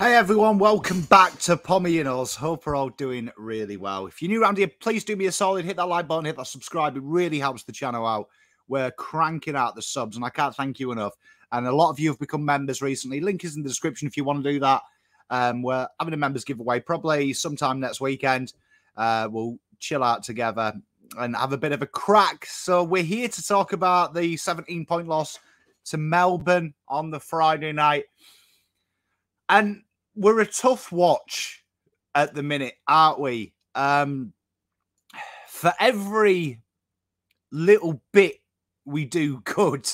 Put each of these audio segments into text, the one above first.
Hey everyone, welcome back to Pommy and Us. Hope we're all doing really well. If you're new around here, please do me a solid, hit that like button, hit that subscribe. It really helps the channel out. We're cranking out the subs and I can't thank you enough. And a lot of you have become members recently. Link is in the description if you want to do that. We're having a members giveaway probably sometime next weekend. We'll chill out together and have a bit of a crack. So we're here to talk about the 17-point loss to Melbourne on the Friday night. And we're a tough watch at the minute, aren't we? For every little bit we do good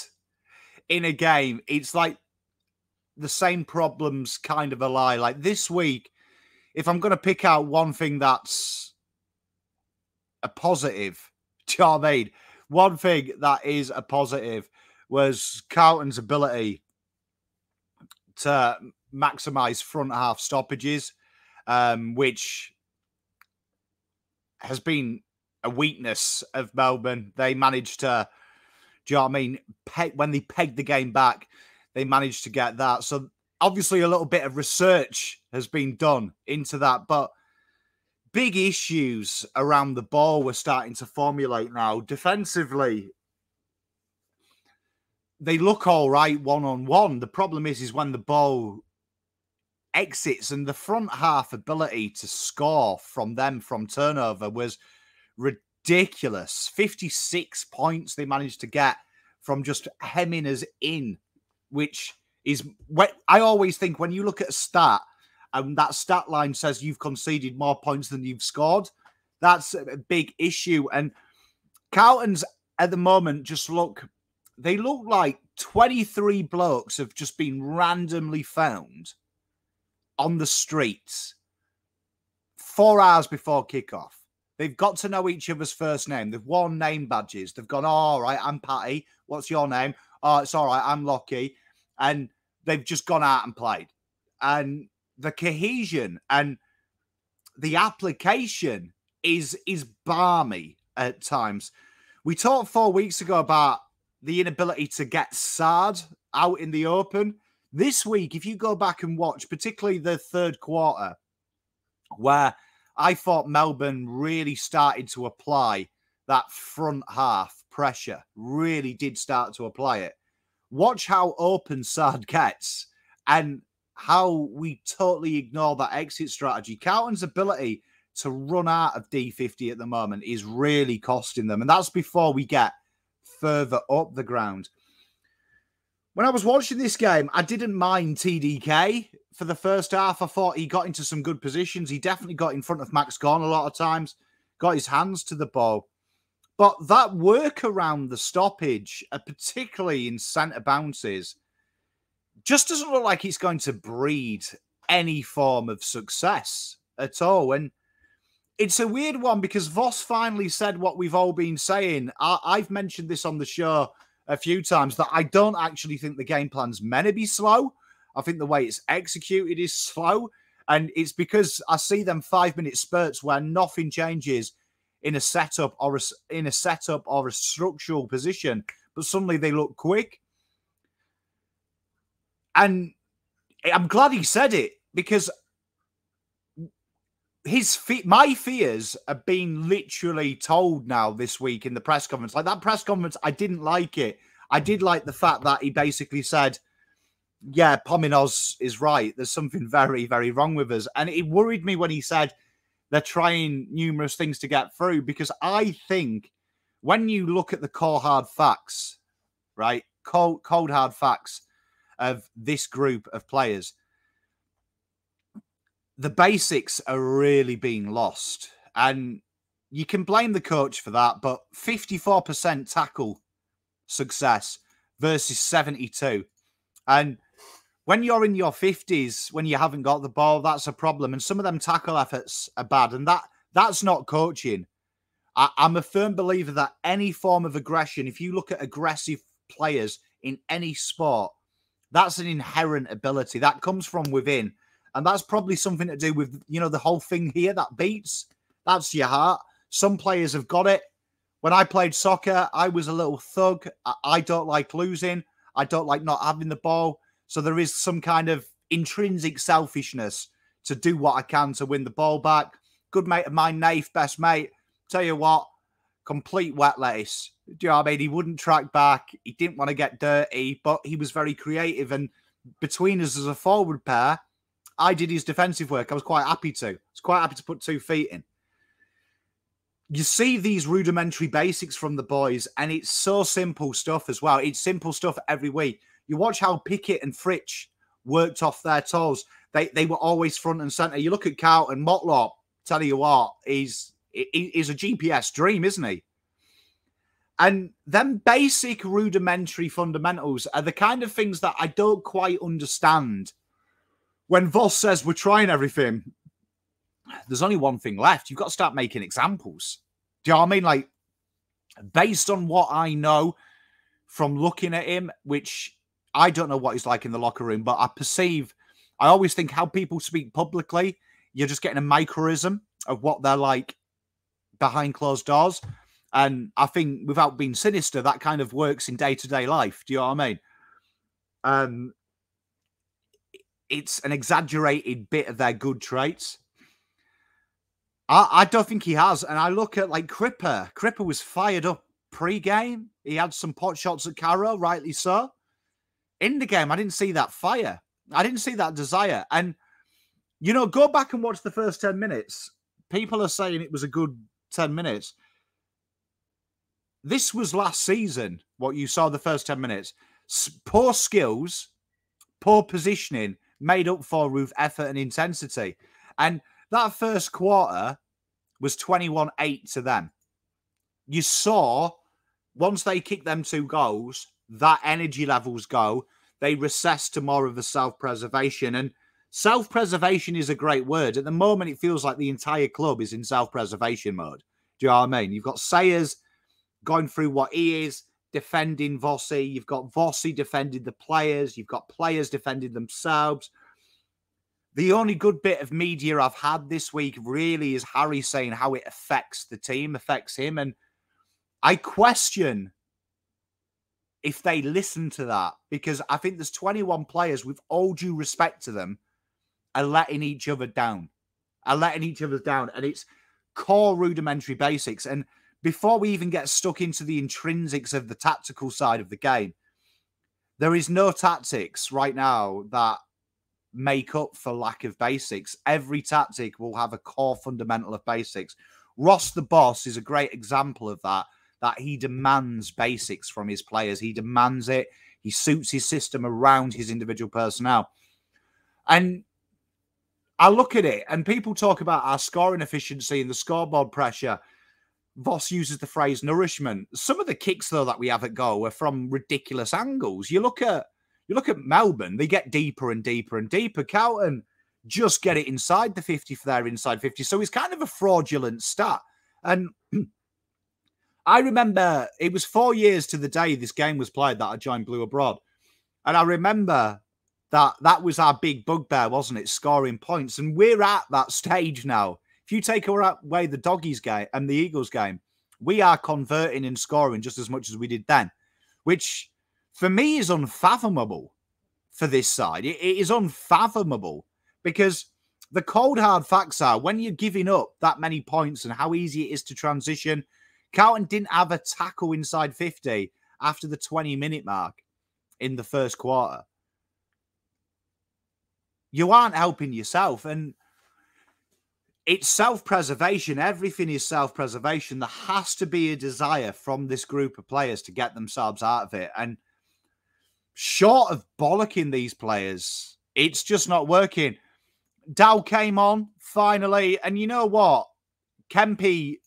in a game, it's like the same problems kind of a lie. Like this week, if I'm going to pick out one thing that's a positive, do you know what I mean? One thing that is a positive was Carlton's ability to maximize front half stoppages, which has been a weakness of Melbourne. They managed to, do you know what I mean? When they pegged the game back, they managed to get that. So obviously a little bit of research has been done into that, but big issues around the ball were starting to formulate now. Defensively, they look all right one-on-one. The problem is when the ball exits, and the front half ability to score from them from turnover was ridiculous. 56 points they managed to get from just hemming us in, which is what I always think when you look at a stat and that stat line says you've conceded more points than you've scored, that's a big issue. And Carlton's at the moment they look like 23 blokes have just been randomly found on the streets 4 hours before kickoff. They've got to know each other's first name. They've worn name badges. They've gone, oh, all right, I'm Patty. What's your name? Oh, it's all right, I'm Lockie. And they've just gone out and played. And the cohesion and the application is balmy at times. We talked 4 weeks ago about the inability to get Sard out in the open. This week, if you go back and watch, particularly the third quarter, where I thought Melbourne really started to apply that front half pressure, really did start to apply it. Watch how open Sard gets and how we totally ignore that exit strategy. Carlton's ability to run out of D50 at the moment is really costing them. And that's before we get further up the ground. When I was watching this game, I didn't mind TDK for the first half. I thought he got into some good positions. He definitely got in front of Max Gawn a lot of times, got his hands to the ball. But that work around the stoppage, particularly in centre bounces, just doesn't look like it's going to breed any form of success at all. And it's a weird one because Voss finally said what we've all been saying. I've mentioned this on the show a few times that I don't actually think the game plan's meant to be slow. I think the way it's executed is slow. And it's because I see them 5-minute spurts where nothing changes in a setup or a structural position, but suddenly they look quick. And I'm glad he said it because my fears are being literally told now this week in the press conference. Like that press conference, I didn't like it. I did like the fact that he basically said, yeah, Pominos is right. There's something very, very wrong with us. And it worried me when he said they're trying numerous things to get through, because I think when you look at the cold hard facts, right, cold hard facts of this group of players, the basics are really being lost. And you can blame the coach for that, but 54% tackle success versus 72. And when you're in your 50s, when you haven't got the ball, that's a problem. And some of them tackle efforts are bad. And that's not coaching. I'm a firm believer that any form of aggression, if you look at aggressive players in any sport, that's an inherent ability. That comes from within. And that's probably something to do with, the whole thing here that beats. That's your heart. Some players have got it. When I played soccer, I was a little thug. I don't like losing. I don't like not having the ball. So there is some kind of intrinsic selfishness to do what I can to win the ball back. Good mate of mine, Nath, best mate. Tell you what, complete wet lettuce. Do you know what I mean? He wouldn't track back. He didn't want to get dirty, but he was very creative. And between us as a forward pair, I did his defensive work. I was quite happy to. I was quite happy to put 2 feet in. You see these rudimentary basics from the boys, and it's so simple stuff as well. It's simple stuff every week. You watch how Pickett and Fritsch worked off their toes. They were always front and centre. You look at Carlton, Motlop, tell you what, he's a GPS dream, isn't he? And them basic rudimentary fundamentals are the kind of things that I don't quite understand. When Voss says we're trying everything, there's only one thing left. You've got to start making examples. Do you know what I mean? Like, based on what I know from looking at him, which I don't know what he's like in the locker room, but I always think how people speak publicly, you're just getting a microism of what they're like behind closed doors. And I think, without being sinister, that kind of works in day-to-day life. Do you know what I mean? It's an exaggerated bit of their good traits. I don't think he has. And I look at, like, Cripper. Cripper was fired up pre-game. He had some pot shots at Carroll, rightly so. In the game, I didn't see that fire. I didn't see that desire. And, you know, go back and watch the first 10 minutes. People are saying it was a good 10 minutes. This was last season, what you saw the first 10 minutes. Poor skills, poor positioning, made up for with effort and intensity. And that first quarter was 21-8 to them. You saw, once they kicked them 2 goals, that energy levels go. They recess to more of a self-preservation. And self-preservation is a great word. At the moment, it feels like the entire club is in self-preservation mode. Do you know what I mean? You've got Sayers going through what he is, defending Vossy. You've got Vossy defending the players. You've got players defending themselves. The only good bit of media I've had this week really is Harry saying how it affects the team, affects him. And I question if they listen to that, because I think there's 21 players, with all due respect to them, are letting each other down. And it's core rudimentary basics. And before we even get stuck into the intrinsics of the tactical side of the game, there is no tactics right now that make up for lack of basics. Every tactic will have a core fundamental of basics. Ross the Boss is a great example of that he demands basics from his players. He demands it. He suits his system around his individual personnel. And I look at it, and people talk about our scoring efficiency and the scoreboard pressure. Voss uses the phrase nourishment. Some of the kicks, though, that we have at goal are from ridiculous angles. You look at Melbourne, they get deeper and deeper and deeper. Carlton just get it inside the 50 for their inside 50. So it's kind of a fraudulent stat. And I remember it was 4 years to the day this game was played that I joined Blue Abroad. And I remember that was our big bugbear, wasn't it? Scoring points. And we're at that stage now. If you take away the Doggies game and the Eagles game, we are converting and scoring just as much as we did then, which for me is unfathomable for this side. It is unfathomable, because the cold hard facts are, when you're giving up that many points and how easy it is to transition, Carlton didn't have a tackle inside 50 after the 20-minute mark in the first quarter. You aren't helping yourself, and it's self-preservation. Everything is self-preservation. There has to be a desire from this group of players to get themselves out of it. And short of bollocking these players, it's just not working. Dow came on, finally. And you know what? Kempy,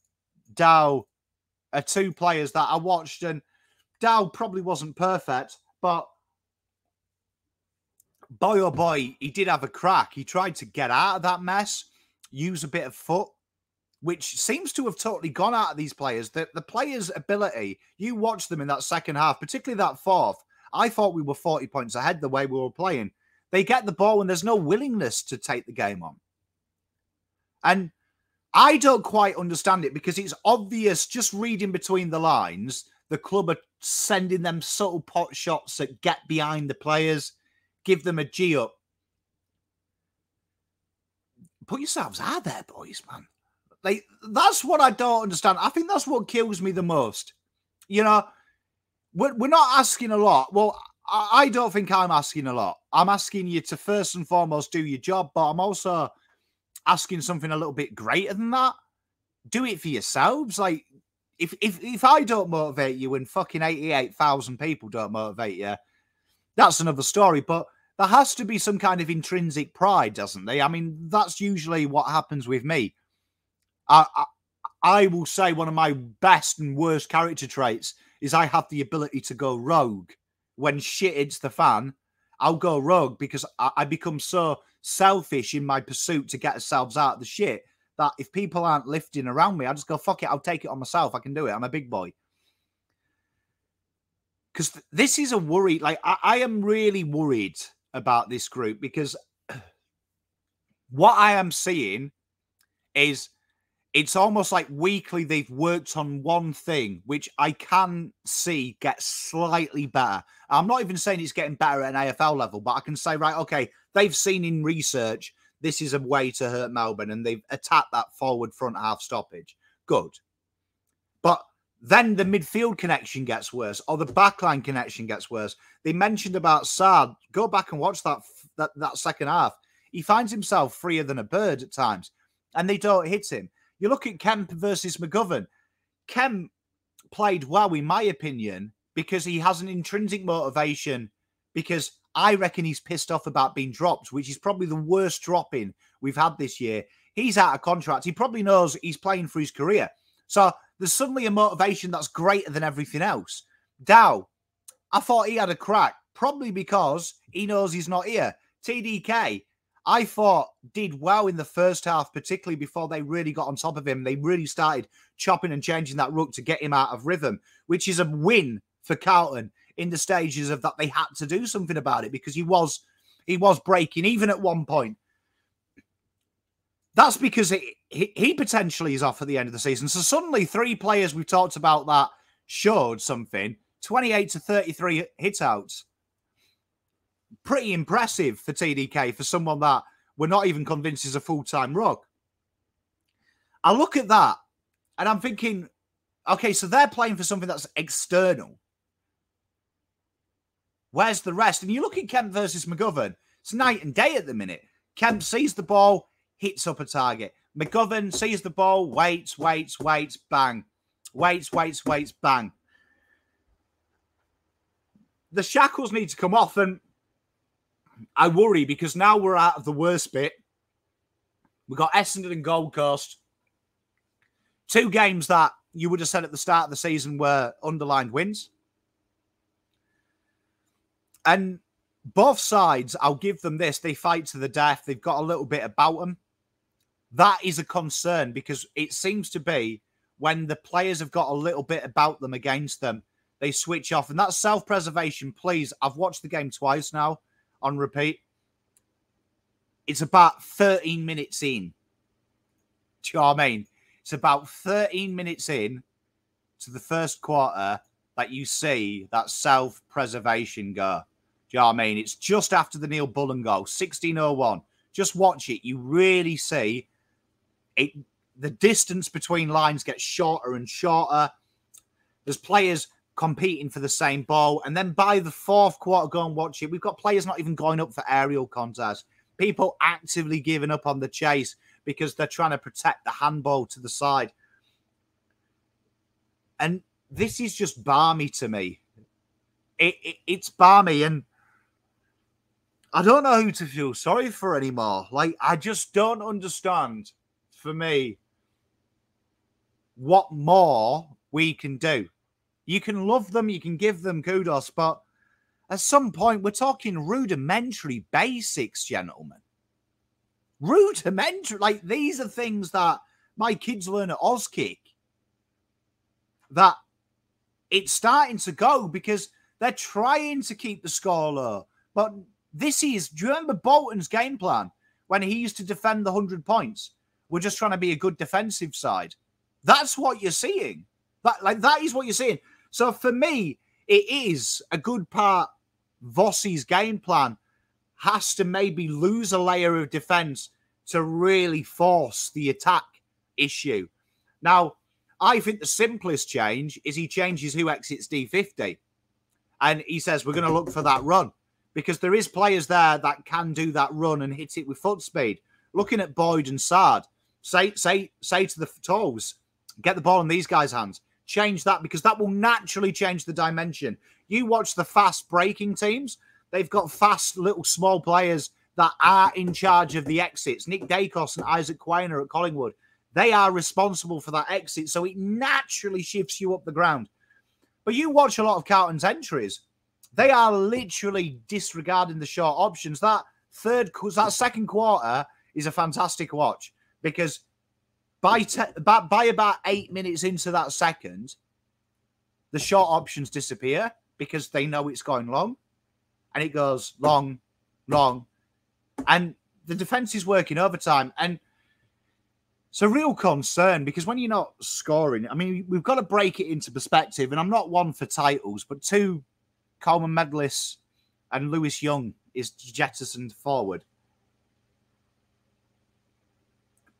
Dow are 2 players that I watched. And Dow probably wasn't perfect, but boy, oh boy, he did have a crack. He tried to get out of that mess, use a bit of foot, which seems to have totally gone out of these players. The players' ability, you watch them in that second half, particularly that fourth, I thought we were 40 points ahead the way we were playing. They get the ball and there's no willingness to take the game on. And I don't quite understand it, because it's obvious, just reading between the lines, the club are sending them subtle pot shots that get behind the players, give them a G up. put yourselves out there, boys, man. Like, that's what I don't understand. I think that's what kills me the most. You know, we're not asking a lot. Well, I don't think I'm asking a lot. I'm asking you to first and foremost do your job, but I'm also asking something a little bit greater than that. Do it for yourselves. Like, if I don't motivate you and fucking 88,000 people don't motivate you, that's another story. But there has to be some kind of intrinsic pride, doesn't there? I mean, that's usually what happens with me. I will say one of my best and worst character traits is I have the ability to go rogue. When shit hits the fan, I'll go rogue because I become so selfish in my pursuit to get ourselves out of the shit that if people aren't lifting around me, I just go, fuck it, I'll take it on myself. I can do it. I'm a big boy. Because this is a worry. Like, I am really worried about this group because what I am seeing is it's almost like weekly they've worked on one thing, which I can see get slightly better. I'm not even saying it's getting better at an AFL level, but I can say, right, okay, they've seen in research this is a way to hurt Melbourne, and they've attacked that forward front half stoppage. Good. But then the midfield connection gets worse, or the backline connection gets worse. They mentioned about Saad. Go back and watch that second half. He finds himself freer than a bird at times, and they don't hit him. You look at Kemp versus McGovern. Kemp played well, in my opinion, because he has an intrinsic motivation, because I reckon he's pissed off about being dropped, which is probably the worst drop-in we've had this year. He's out of contract. He probably knows he's playing for his career. So there's suddenly a motivation that's greater than everything else. Dow, I thought he had a crack, probably because he knows he's not here. TDK, I thought did well in the first half, particularly before they really got on top of him. They really started chopping and changing that ruck to get him out of rhythm, which is a win for Carlton in the stages of that they had to do something about it because he was breaking even at one point. That's because he potentially is off at the end of the season. So suddenly 3 players we've talked about that showed something, 28 to 33 hit outs. Pretty impressive for TDK, for someone that we're not even convinced is a full-time ruck. I look at that and I'm thinking, okay, so they're playing for something that's external. Where's the rest? And you look at Kemp versus McGovern, it's night and day at the minute. Kemp sees the ball, hits up a target. McGovern sees the ball, waits, bang. Waits, bang. The shackles need to come off, and I worry because now we're out of the worst bit. We've got Essendon and Gold Coast. 2 games that you would have said at the start of the season were underlined wins. And both sides, I'll give them this, they fight to the death. They've got a little bit about them. That is a concern because it seems to be when the players have got a little bit about them against them, they switch off. And that's self-preservation, please. I've watched the game twice now on repeat. It's about 13 minutes in. Do you know what I mean? It's about 13 minutes in to the first quarter that you see that self-preservation go. Do you know what I mean? It's just after the Neil Bullen goal, 16:01. Just watch it. You really see it. The distance between lines gets shorter and shorter. There's players competing for the same ball. And then by the 4th quarter, go and watch it. We've got players not even going up for aerial contests. People actively giving up on the chase because they're trying to protect the handball to the side. And this is just balmy to me. It's balmy, and I don't know who to feel sorry for anymore. Like, I just don't understand, for me, what more we can do. You can love them, you can give them kudos, but at some point, we're talking rudimentary basics, gentlemen. Rudimentary. Like, these are things that my kids learn at Auskick. That it's starting to go because they're trying to keep the score low. But this is, do you remember Bolton's game plan when he used to defend the 100 points? We're just trying to be a good defensive side. That's what you're seeing. That is what you're seeing. So for me, it is a good part. Vossy's game plan has to maybe lose a layer of defense to really force the attack issue. Now, I think the simplest change is he changes who exits D50. And he says, we're going to look for that run. Because there is players there that can do that run and hit it with foot speed. Looking at Boyd and Sard, say to the toes, get the ball in these guys' hands. Change that, because that will naturally change the dimension. You watch the fast breaking teams, they've got fast little small players that are in charge of the exits. Nick Dacos and Isaac Quainer at Collingwood, they are responsible for that exit, so it naturally shifts you up the ground. But you watch a lot of Carlton's entries, they are literally disregarding the short options. That second quarter is a fantastic watch, because by about 8 minutes into that second, the short options disappear because they know it's going long, and it goes long, long, and the defense is working overtime. And it's a real concern, because when you're not scoring, I mean, we've got to break it into perspective. And I'm not one for titles, but 2 Coleman medalists and Lewis Young is jettisoned forward.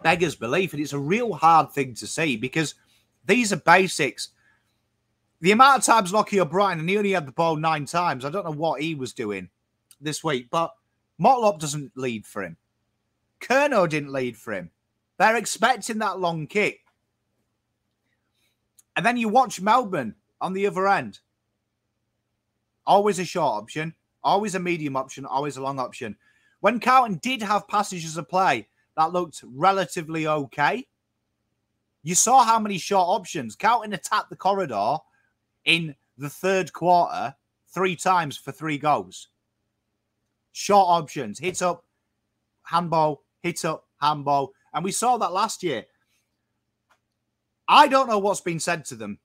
Beggars belief, and it's a real hard thing to see, because these are basics. The amount of times Lockie O'Brien, and he only had the ball 9 times, I don't know what he was doing this week, but Motlop doesn't lead for him. Curnow didn't lead for him. They're expecting that long kick. And then you watch Melbourne on the other end. Always a short option, always a medium option, always a long option. When Carlton did have passages of play that looked relatively okay, you saw how many short options. Carlton attacked the corridor in the third quarter 3 times for 3 goals. Short options, hit up, handball, hit up, handball. And we saw that last year. I don't know what's been said to them.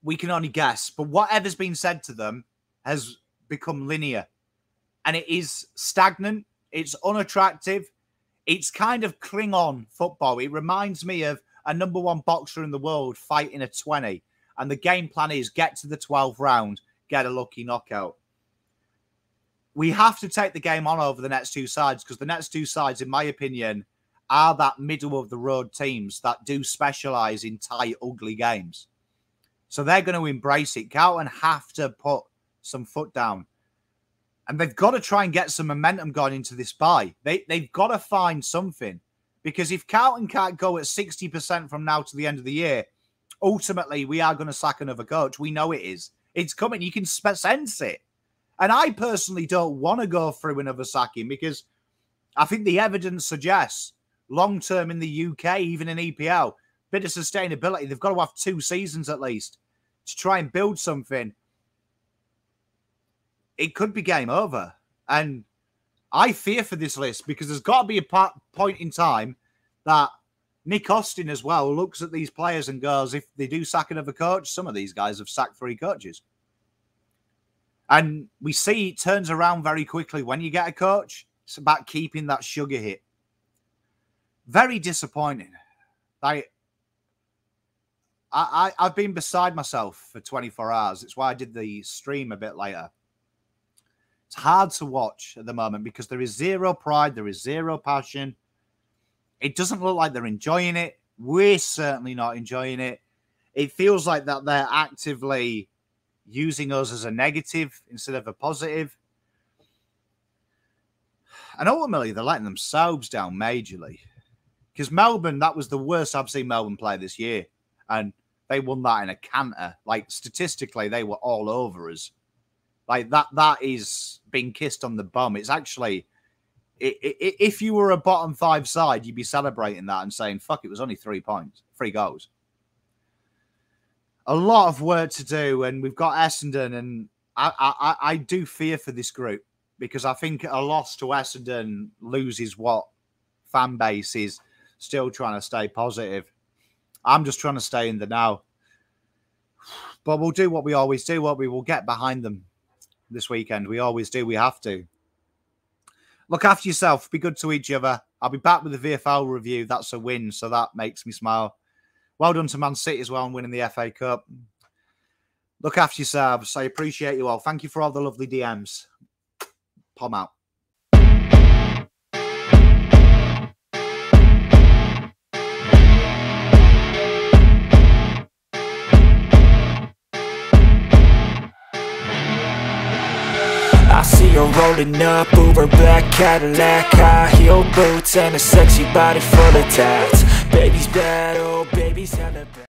We can only guess. But whatever's been said to them has become linear. And it is stagnant. It's unattractive. It's kind of Klingon football. It reminds me of a #1 boxer in the world fighting a 20. And the game plan is get to the 12th round, get a lucky knockout. We have to take the game on over the next 2 sides, because the next 2 sides, in my opinion, are that middle-of-the-road teams that do specialise in tight, ugly games. So they're going to embrace it. Carlton have to put some foot down. And they've got to try and get some momentum going into this bye. They've got to find something. Because if Carlton can't go at 60% from now to the end of the year, ultimately we are going to sack another coach. We know it is. It's coming. You can sense it. And I personally don't want to go through another sacking, because I think the evidence suggests long-term in the UK, even in EPL, bit of sustainability. They've got to have 2 seasons at least to try and build something. It could be game over. And I fear for this list, because there's got to be a point in time that Nick Austin as well looks at these players and goes, if they do sack another coach, some of these guys have sacked 3 coaches. And we see it turns around very quickly. When you get a coach, it's about keeping that sugar hit. Very disappointing. I've been beside myself for 24 hours. It's why I did the stream a bit later. It's hard to watch at the moment, because there is 0 pride. There is 0 passion. It doesn't look like they're enjoying it. We're certainly not enjoying it. It feels like that they're actively using us as a negative instead of a positive. And ultimately, they're letting themselves down majorly. Because Melbourne, that was the worst I've seen Melbourne play this year. And they won that in a canter. Like, statistically, they were all over us. Like, that is being kissed on the bum. It's actually, if you were a bottom 5 side, you'd be celebrating that and saying, fuck, it was only 3 points, 3 goals. A lot of work to do, and we've got Essendon, and I do fear for this group, because I think a loss to Essendon loses what fan base is still trying to stay positive. I'm just trying to stay in the now. But we'll do what we always do. We will get behind them this weekend. We always do. We have to. Look after yourself. Be good to each other. I'll be back with the VFL review. That's a win, so that makes me smile. Well done to Man City as well on winning the FA Cup. Look after yourselves. I appreciate you all. Thank you for all the lovely DMs. Pom out. I see her rolling up, Uber black Cadillac, high heel boots and a sexy body full of tats. Baby's bad, oh baby's hella bad.